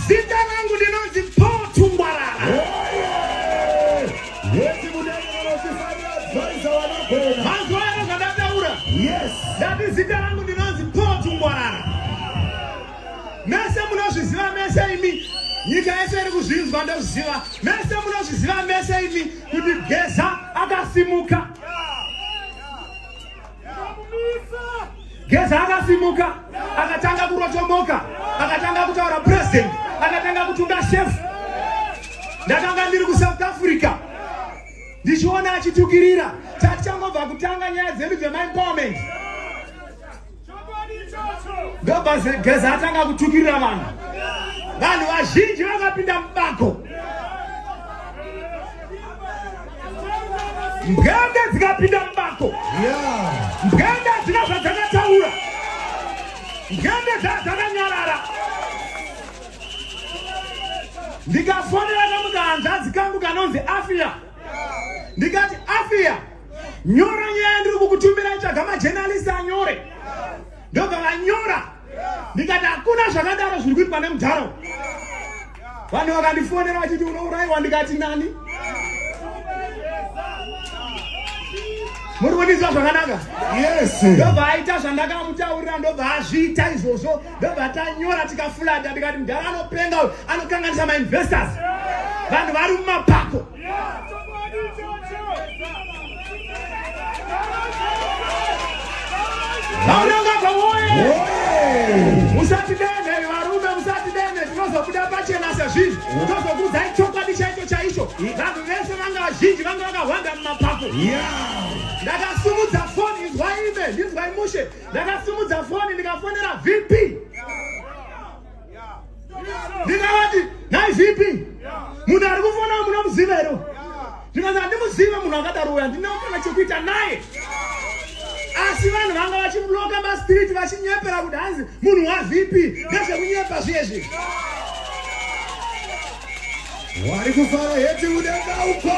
Zita rangu ndinonzi Paul Tungwarara. Yeti mudenga unosifanya advisor wanapenda. Mazoea ngadaura. Yes. Dadi zita rangu ndinonzi Paul Tungwarara. Mese munozviziva mese imi. Nyika yese iri kuzvinzwa ndozviziva. Mese munozviziva mese imi kuti Geza akasimuka. Geza akasimuka, akatanga kurotomoka, akatanga kutaura president, akatanga kutunga chef. Ndakanga ndiri ku South Africa. Ndichiona achitukirira. Tachangobva kutanga nyaya dzedu dzema-empowerment. Ndobva Geza atanga kutukirira vanhu. Vanhu vazhinji vakapinda mubako. Mbwende dzikapinda mubako. Mbwende dzina zvadzakataura. Mbwende dzakanyarara. Ndikafonera kamukanzvadzi kangu kanonzi Afia. Ndikati Afia, nyora nyaya ndiri kukutumbira itsvaga majournalist anyore. Ndobva vanyora. Ndikati hakuna zvakadaro zviri kuitwa nemudharo. Vanhu vakandifonera vachiti unourayiwa, ndikati nani? Muri kundizwa zvakanaka? Yes. Ndobva aita zvandakamutaurira, ndobva azviita izvozvo, ndobva tanyora tikafulata, ndikati mudhara anopenga uyu anokanganisa ma-investors. Vanhu vari mumapako. Vaunanga kwawoye. Musati dene varume, musati dene, tinozobuda pachena sezvinhu. Tozokuudzai chokwadi chaicho chaicho. Vanhu vese vanga vazhinji vanga vakahwanda mumapako. Ndakasumudza foni, inzwai ime, ndinzwai mushe. Ndakasumudza foni ndikafonera VP. Ndikavati, nhai VP, munhu ari kufona munomuziva here? Ndikati handimuziva munhu akadaro uya, ndina kana chekuita naye. Asi vanhu vanga vachimuloka mastriti vachinyepera kuti hanzi munhu waVP ndezvekunyepa zviyezvi. Wari kufara yeti mudenga uko.